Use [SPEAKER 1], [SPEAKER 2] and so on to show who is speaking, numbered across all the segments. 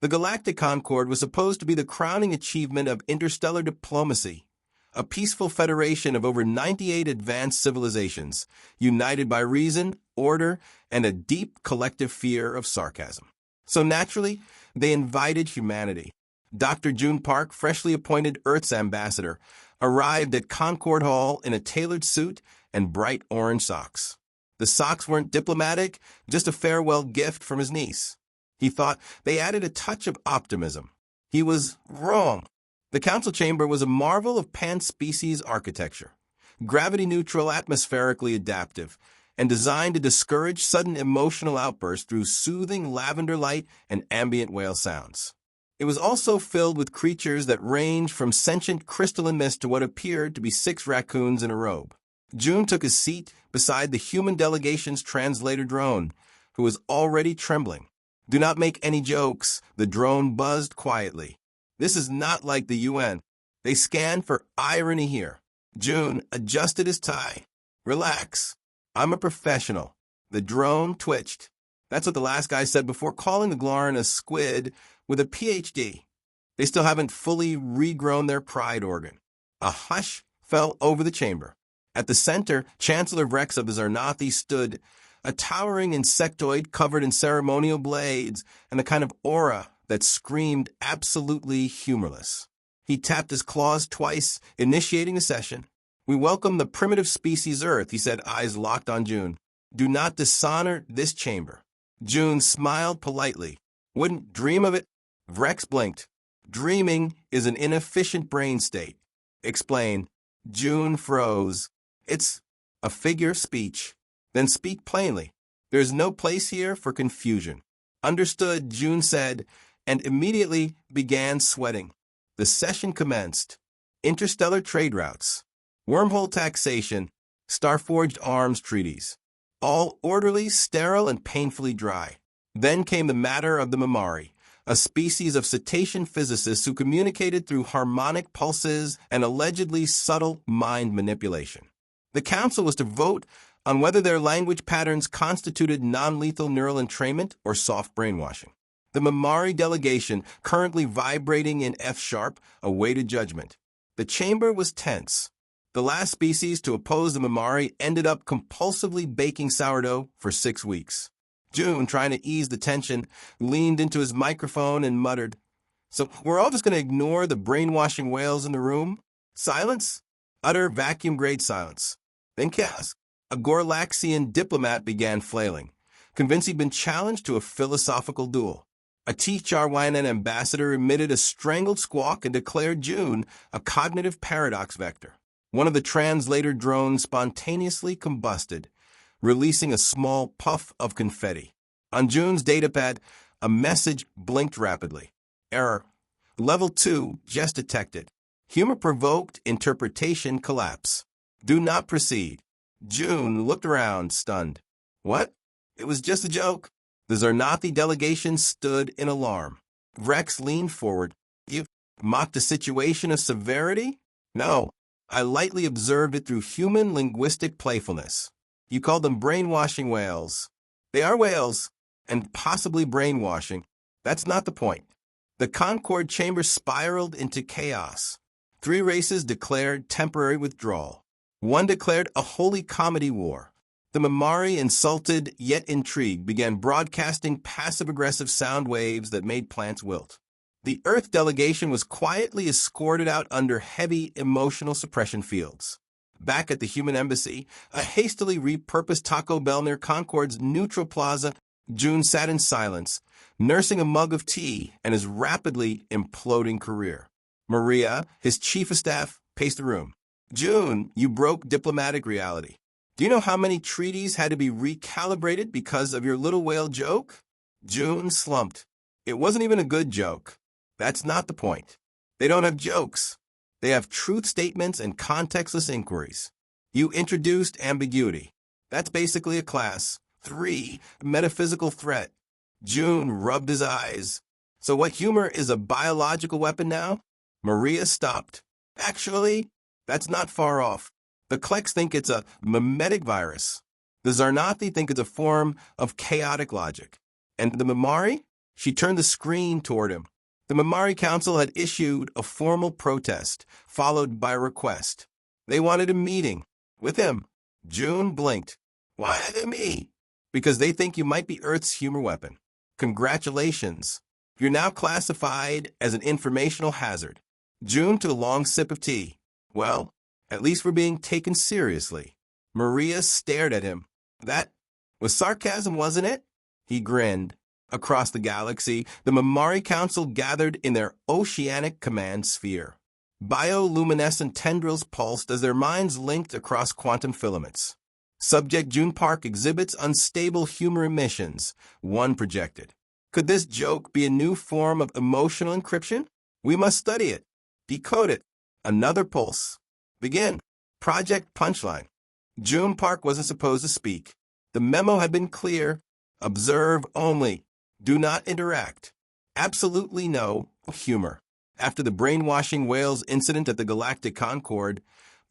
[SPEAKER 1] The Galactic Concord was supposed to be the crowning achievement of interstellar diplomacy, a peaceful federation of over 98 advanced civilizations, united by reason, order, and a deep collective fear of sarcasm. So naturally, they invited humanity. Dr. June Park, freshly appointed Earth's ambassador, arrived at Concord Hall in a tailored suit and bright orange socks. The socks weren't diplomatic, just a farewell gift from his niece. He thought they added a touch of optimism. He was wrong. The council chamber was a marvel of pan-species architecture, gravity-neutral, atmospherically adaptive, and designed to discourage sudden emotional outbursts through soothing lavender light and ambient whale sounds. It was also filled with creatures that ranged from sentient crystalline mist to what appeared to be 6 raccoons in a robe. June took his seat beside the human delegation's translator drone, who was already trembling. "Do not make any jokes," the drone buzzed quietly. "This is not like the UN. They scan for irony here." June adjusted his tie. "Relax. I'm a professional." The drone twitched. That's what the last guy said before calling the Glaran a squid with a PhD. They still haven't fully regrown their pride organ. A hush fell over the chamber. At the center, Chancellor Vrex of the Zarnathi stood, a towering insectoid covered in ceremonial blades and a kind of aura that screamed absolutely humorless. He tapped his claws twice, initiating the session. "We welcome the primitive species Earth," he said, eyes locked on June. "Do not dishonor this chamber." June smiled politely. "Wouldn't dream of it." Vrex blinked. "Dreaming is an inefficient brain state." "Explain." June froze. "It's a figure of speech." "Then speak plainly. There's no place here for confusion." "Understood," June said, and immediately began sweating. The session commenced. Interstellar trade routes, wormhole taxation, star-forged arms treaties. All orderly, sterile, and painfully dry. Then came the matter of the Mamari, a species of cetacean physicists who communicated through harmonic pulses and allegedly subtle mind manipulation. The council was to vote on whether their language patterns constituted non-lethal neural entrainment or soft brainwashing. The Mamari delegation, currently vibrating in F-sharp, awaited judgment. The chamber was tense. The last species to oppose the Mamari ended up compulsively baking sourdough for 6 weeks. June, trying to ease the tension, leaned into his microphone and muttered, "So we're all just going to ignore the brainwashing whales in the room?" Silence. Utter vacuum-grade silence. Then chaos. A Gorlaxian diplomat began flailing, convinced he'd been challenged to a philosophical duel. A T-Charwanan ambassador emitted a strangled squawk and declared June a cognitive paradox vector. One of the translator drones spontaneously combusted, releasing a small puff of confetti. On June's datapad, a message blinked rapidly. "Error. Level 2 just detected. Humor-provoked interpretation collapse. Do not proceed." June looked around, stunned. "What? It was just a joke." The Zarnathi delegation stood in alarm. Vrex leaned forward. "You mocked a situation of severity?" "No. I lightly observed it through human linguistic playfulness." "You called them brainwashing whales." "They are whales, and possibly brainwashing. That's not the point." The Concord chamber spiraled into chaos. 3 races declared temporary withdrawal. 1 declared a holy comedy war. The Mamari, insulted yet intrigued, began broadcasting passive-aggressive sound waves that made plants wilt. The Earth delegation was quietly escorted out under heavy emotional suppression fields. Back at the human embassy, a hastily repurposed Taco Bell near Concord's neutral plaza, June sat in silence, nursing a mug of tea and his rapidly imploding career. Maria, his chief of staff, paced the room. "June, you broke diplomatic reality. Do you know how many treaties had to be recalibrated because of your little whale joke?" June slumped. "It wasn't even a good joke. That's not the point. They don't have jokes. They have truth statements and contextless inquiries. You introduced ambiguity. That's basically a class 3 metaphysical threat." June rubbed his eyes. "So what, humor is a biological weapon now?" Maria stopped. "Actually, that's not far off. The Kleks think it's a mimetic virus. The Zarnathi think it's a form of chaotic logic. And the Mamari? She turned the screen toward him. The Mamari Council had issued a formal protest, followed by a request. They wanted a meeting with him. June blinked. Why me? Because they think you might be Earth's humor weapon. Congratulations. You're now classified as an informational hazard. June took a long sip of tea. Well, at least we're being taken seriously. Maria stared at him. That was sarcasm, wasn't it? He grinned. Across the galaxy, the Mamari Council gathered in their oceanic command sphere. Bioluminescent tendrils pulsed as their minds linked across quantum filaments. Subject June Park exhibits unstable humor emissions, one projected. Could this joke be a new form of emotional encryption? We must study it. Decode it. Another pulse. Begin. Project Punchline. June Park wasn't supposed to speak. The memo had been clear. Observe only. Do not interact. Absolutely no humor. After the brainwashing whales incident at the Galactic Concorde,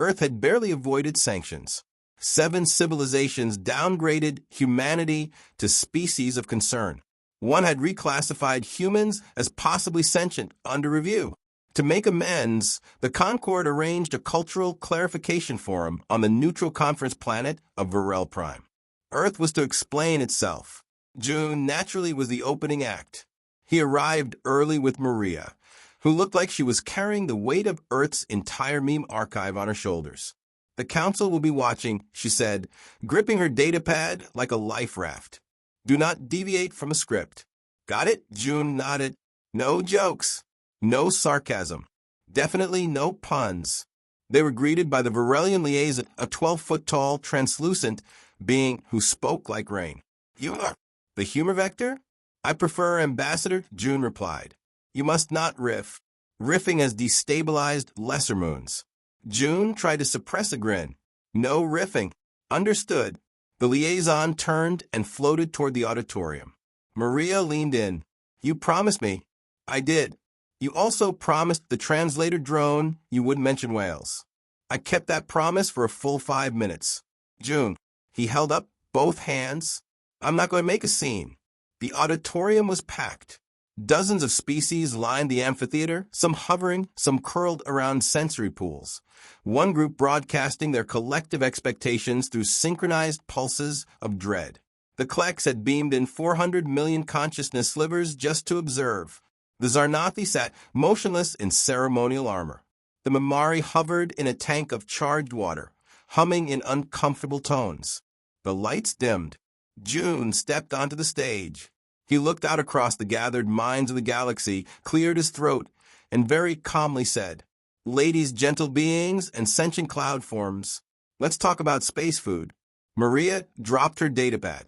[SPEAKER 1] Earth had barely avoided sanctions. 7 civilizations downgraded humanity to species of concern. One had reclassified humans as possibly sentient under review. To make amends, the Concorde arranged a cultural clarification forum on the neutral conference planet of Varel Prime. Earth was to explain itself. June naturally was the opening act. He arrived early with Maria, who looked like she was carrying the weight of Earth's entire meme archive on her shoulders. The council will be watching, she said, gripping her datapad like a life raft. Do not deviate from a script. Got it? June nodded. No jokes. No sarcasm. Definitely no puns. They were greeted by the Varelian liaison, a 12-foot-tall, translucent being who spoke like rain. You are the humor vector? I prefer ambassador, June replied. You must not riff. Riffing has destabilized lesser moons. June tried to suppress a grin. No riffing. Understood. The liaison turned and floated toward the auditorium. Maria leaned in. You promised me. I did. You also promised the translator drone you wouldn't mention whales. I kept that promise for a full 5 minutes. June. He held up both hands. I'm not going to make a scene. The auditorium was packed. Dozens of species lined the amphitheater, some hovering, some curled around sensory pools. One group broadcasting their collective expectations through synchronized pulses of dread. The Kleks had beamed in 400 million consciousness slivers just to observe. The Zarnathi sat motionless in ceremonial armor. The Mamari hovered in a tank of charged water, humming in uncomfortable tones. The lights dimmed. June stepped onto the stage. He looked out across the gathered minds of the galaxy, cleared his throat, and very calmly said, Ladies, gentle beings, and sentient cloud forms, let's talk about space food. Maria dropped her datapad.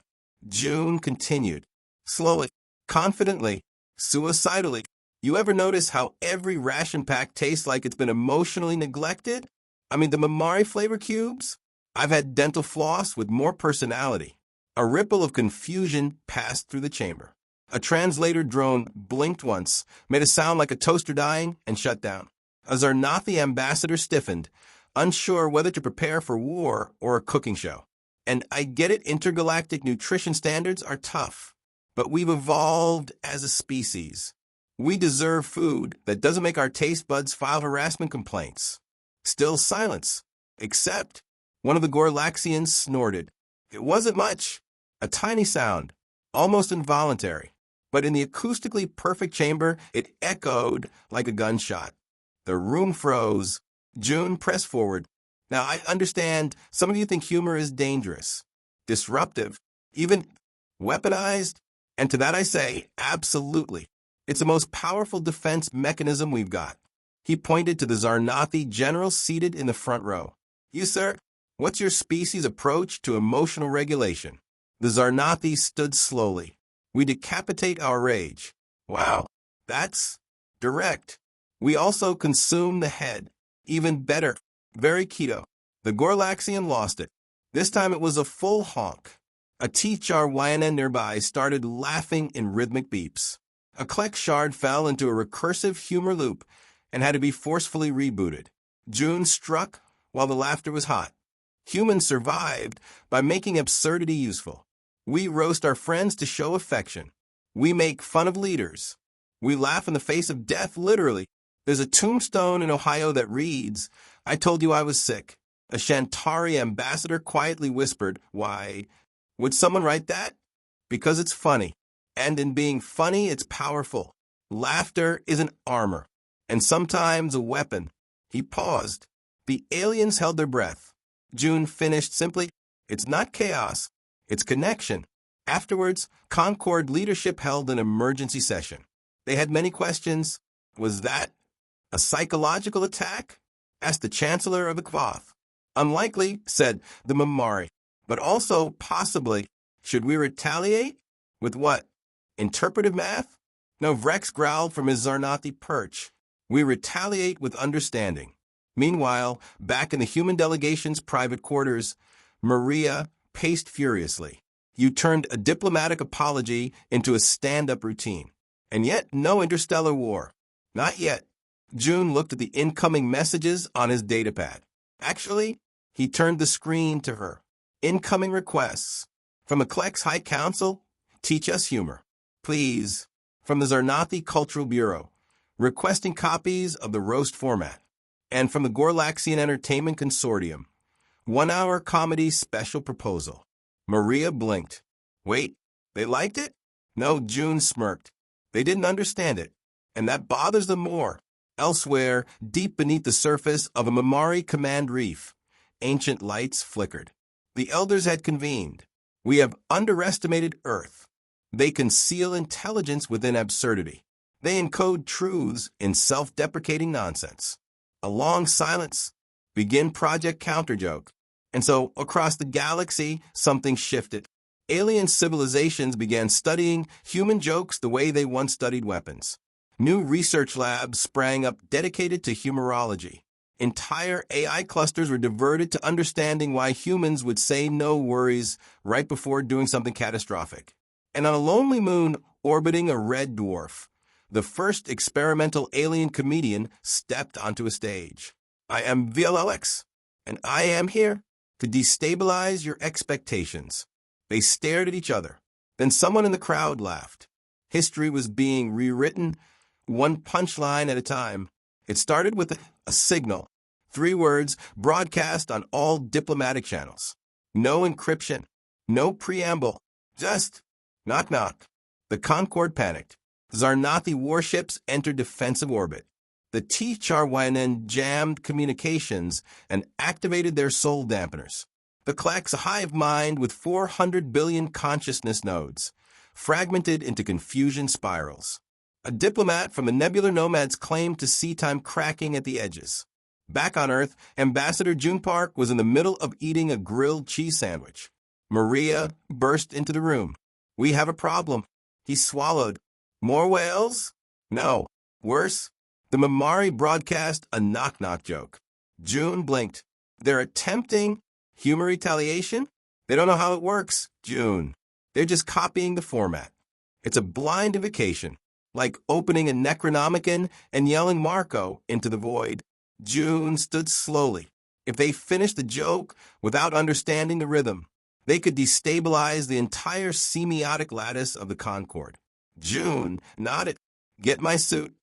[SPEAKER 1] June continued, slowly, confidently, suicidally. You ever notice how every ration pack tastes like it's been emotionally neglected? I mean, the Mamari flavor cubes? I've had dental floss with more personality. A ripple of confusion passed through the chamber. A translator drone blinked once, made a sound like a toaster dying, and shut down. A Zarnathi ambassador stiffened, unsure whether to prepare for war or a cooking show. And I get it, intergalactic nutrition standards are tough. But we've evolved as a species. We deserve food that doesn't make our taste buds file harassment complaints. Still silence. Except one of the Gorlaxians snorted. It wasn't much. A tiny sound, almost involuntary. But in the acoustically perfect chamber, it echoed like a gunshot. The room froze. June pressed forward. Now, I understand some of you think humor is dangerous, disruptive, even weaponized. And to that I say, absolutely. It's the most powerful defense mechanism we've got. He pointed to the Zarnathi general seated in the front row. You, sir, what's your species' approach to emotional regulation? The Zarnathi stood slowly. We decapitate our rage. Wow, that's direct. We also consume the head. Even better, very keto. The Gorlaxian lost it. This time it was a full honk. A T-Char YNN nearby started laughing in rhythmic beeps. A Klek shard fell into a recursive humor loop and had to be forcefully rebooted. June struck while the laughter was hot. Humans survived by making absurdity useful. We roast our friends to show affection. We make fun of leaders. We laugh in the face of death, literally. There's a tombstone in Ohio that reads, "I told you I was sick." A Shantari ambassador quietly whispered, "Why would someone write that?" Because it's funny. And in being funny, it's powerful. Laughter is an armor, and sometimes a weapon. He paused. The aliens held their breath. June finished simply, "It's not chaos, it's connection." Afterwards, Concord leadership held an emergency session. They had many questions. Was that a psychological attack? Asked the Chancellor of the Qvath. Unlikely, said the Mamari. But also, possibly, should we retaliate? With what? Interpretive math? No, Vrex growled from his Zarnathi perch. We retaliate with understanding. Meanwhile, back in the human delegation's private quarters, Maria paced furiously. You turned a diplomatic apology into a stand-up routine. And yet, no interstellar war. Not yet. June looked at the incoming messages on his datapad. Actually, he turned the screen to her. Incoming requests. From Eclec's High Council, teach us humor. Please. From the Zarnathi Cultural Bureau, requesting copies of the roast format. And from the Gorlaxian Entertainment Consortium, 1-hour comedy special proposal. Maria blinked. Wait, they liked it? No, June smirked. They didn't understand it, and that bothers them more. Elsewhere, deep beneath the surface of a Mamari command reef, ancient lights flickered. The elders had convened. We have underestimated Earth. They conceal intelligence within absurdity. They encode truths in self-deprecating nonsense. A long silence. Begin Project Counterjoke. And so, across the galaxy, something shifted. Alien civilizations began studying human jokes the way they once studied weapons. New research labs sprang up dedicated to humorology. Entire AI clusters were diverted to understanding why humans would say no worries right before doing something catastrophic. And on a lonely moon orbiting a red dwarf, the first experimental alien comedian stepped onto a stage. I am VLLX, and I am here to destabilize your expectations. They stared at each other. Then someone in the crowd laughed. History was being rewritten, one punchline at a time. It started with a signal. 3 words broadcast on all diplomatic channels. No encryption. No preamble. Just knock knock. The Concord panicked. Zarnathi warships entered defensive orbit. The T-Charwynen jammed communications and activated their soul dampeners. The Clack's a hive mind with 400 billion consciousness nodes, fragmented into confusion spirals. A diplomat from the Nebular Nomads claimed to see time cracking at the edges. Back on Earth, Ambassador June Park was in the middle of eating a grilled cheese sandwich. Maria burst into the room. We have a problem. He swallowed. More whales? No. Worse? The Mamari broadcast a knock-knock joke. June blinked. They're attempting humor retaliation? They don't know how it works, June. They're just copying the format. It's a blind invocation, like opening a Necronomicon and yelling Marco into the void. June stood slowly. If they finished the joke without understanding the rhythm, they could destabilize the entire semiotic lattice of the Concord. June nodded. Get my suit.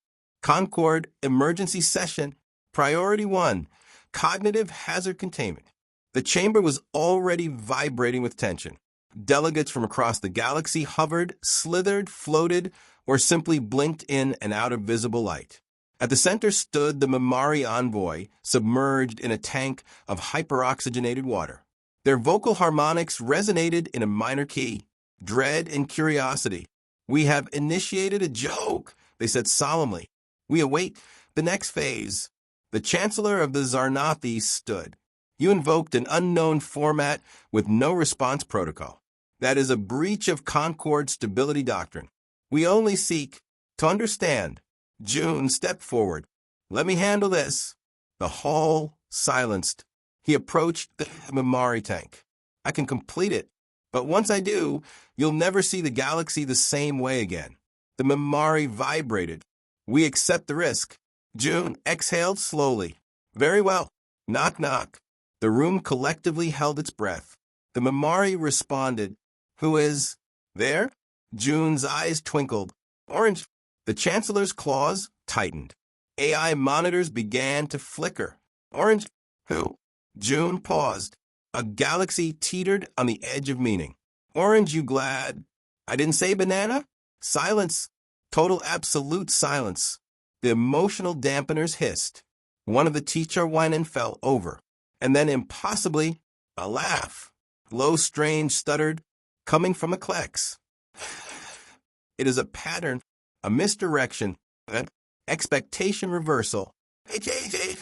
[SPEAKER 1] Concord emergency session. Priority 1. Cognitive hazard containment. The chamber was already vibrating with tension. Delegates from across the galaxy hovered, slithered, floated, or simply blinked in and out of visible light. At the center stood the Mamari envoy, submerged in a tank of hyperoxygenated water. Their vocal harmonics resonated in a minor key, dread and curiosity. We have initiated a joke, they said solemnly. We await the next phase. The Chancellor of the Zarnathi stood. You invoked an unknown format with no response protocol. That is a breach of Concord stability doctrine. We only seek to understand. June stepped forward. Let me handle this. The hall silenced. He approached the Mamari tank. I can complete it, but once I do, you'll never see the galaxy the same way again. The Mamari vibrated. We accept the risk. June exhaled slowly. Very well. Knock, knock. The room collectively held its breath. The Mamari responded. Who is there? June's eyes twinkled. Orange. The Chancellor's claws tightened. AI monitors began to flicker. Orange. Who? June paused. A galaxy teetered on the edge of meaning. Orange, you glad? I didn't say banana? Silence. Total absolute silence. The emotional dampeners hissed. One of the teacher whinen fell over. And then impossibly, a laugh. Low, strange, stuttered, coming from a Klex. It is a pattern, a misdirection, an expectation reversal. The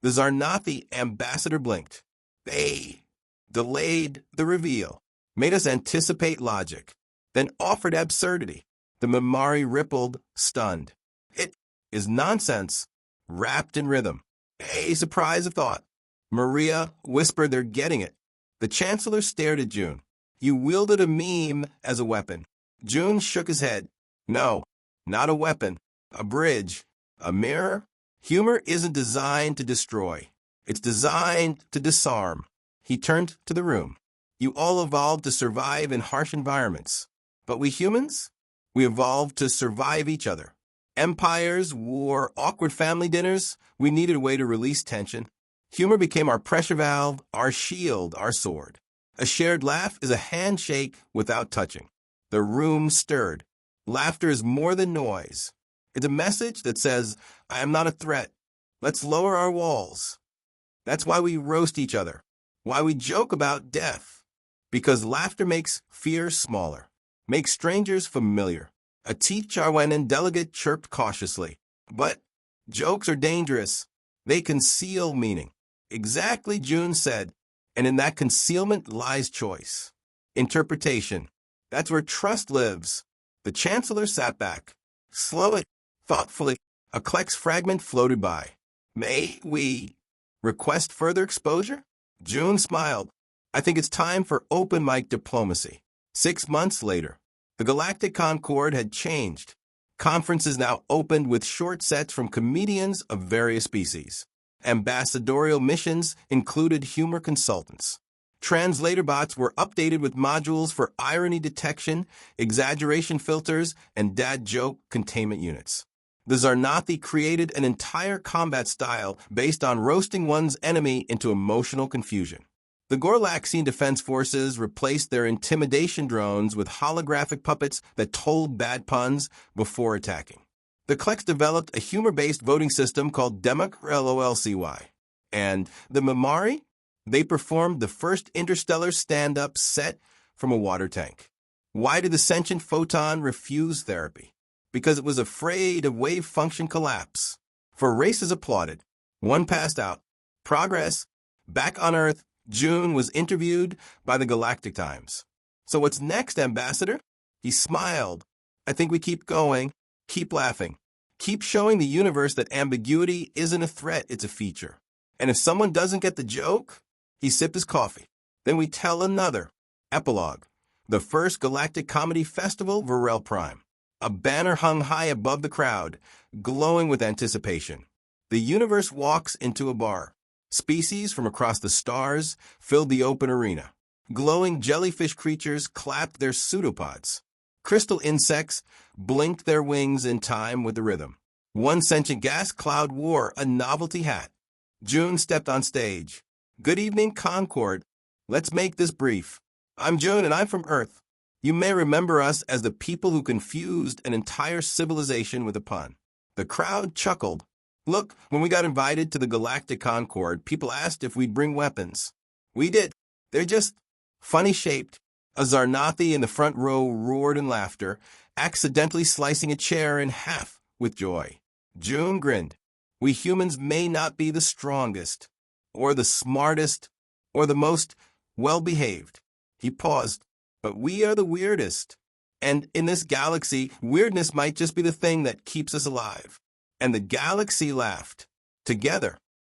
[SPEAKER 1] Zarnathi ambassador blinked. They delayed the reveal, made us anticipate logic, then offered absurdity. The Mamari rippled, stunned. It is nonsense, wrapped in rhythm. A surprise of thought. Maria whispered they're getting it. The Chancellor stared at June. You wielded a meme as a weapon. June shook his head. No, not a weapon. A bridge. A mirror. Humor isn't designed to destroy. It's designed to disarm. He turned to the room. You all evolved to survive in harsh environments. But we humans? We evolved to survive each other. Empires, war, awkward family dinners. We needed a way to release tension. Humor became our pressure valve, our shield, our sword. A shared laugh is a handshake without touching. The room stirred. Laughter is more than noise. It's a message that says, I am not a threat. Let's lower our walls. That's why we roast each other. Why we joke about death. Because laughter makes fear smaller. Makes strangers familiar. A Charwanan delegate chirped cautiously. But jokes are dangerous. They conceal meaning. Exactly, June said. And in that concealment lies choice. Interpretation. That's where trust lives. The Chancellor sat back. Slowly, thoughtfully, a Klex fragment floated by. May we request further exposure? June smiled. I think it's time for open mic diplomacy. 6 months later, the Galactic Concord had changed. Conferences now opened with short sets from comedians of various species. Ambassadorial missions included humor consultants. Translator bots were updated with modules for irony detection, exaggeration filters, and dad joke containment units. The Zarnathi created an entire combat style based on roasting one's enemy into emotional confusion. The Gorlaxian Defense Forces replaced their intimidation drones with holographic puppets that told bad puns before attacking. The Klex developed a humor-based voting system called DemocLOLCY. And the Mamari? They performed the first interstellar stand-up set from a water tank. Why did the sentient photon refuse therapy? Because it was afraid of wave function collapse. 4 races applauded. 1 passed out. Progress. Back on Earth, June was interviewed by the Galactic Times. So what's next, Ambassador? He smiled. I think we keep going, keep laughing, keep showing the universe that ambiguity isn't a threat, it's a feature. And if someone doesn't get the joke, he sipped his coffee. Then we tell another. Epilogue. The first Galactic Comedy Festival, Varel Prime. A banner hung high above the crowd, glowing with anticipation. The universe walks into a bar. Species from across the stars filled the open arena. Glowing jellyfish creatures clapped their pseudopods. Crystal insects blinked their wings in time with the rhythm. One sentient gas cloud wore a novelty hat. June stepped on stage. Good evening, Concord. Let's make this brief. I'm June and I'm from Earth. You may remember us as the people who confused an entire civilization with a pun. The crowd chuckled. Look, when we got invited to the Galactic Concord, people asked if we'd bring weapons. We did. They're just funny-shaped. A Zarnathi in the front row roared in laughter, accidentally slicing a chair in half with joy. June grinned. We humans may not be the strongest, or the smartest, or the most well-behaved. He paused. But we are the weirdest. And in this galaxy, weirdness might just be the thing that keeps us alive. And the galaxy laughed. Together.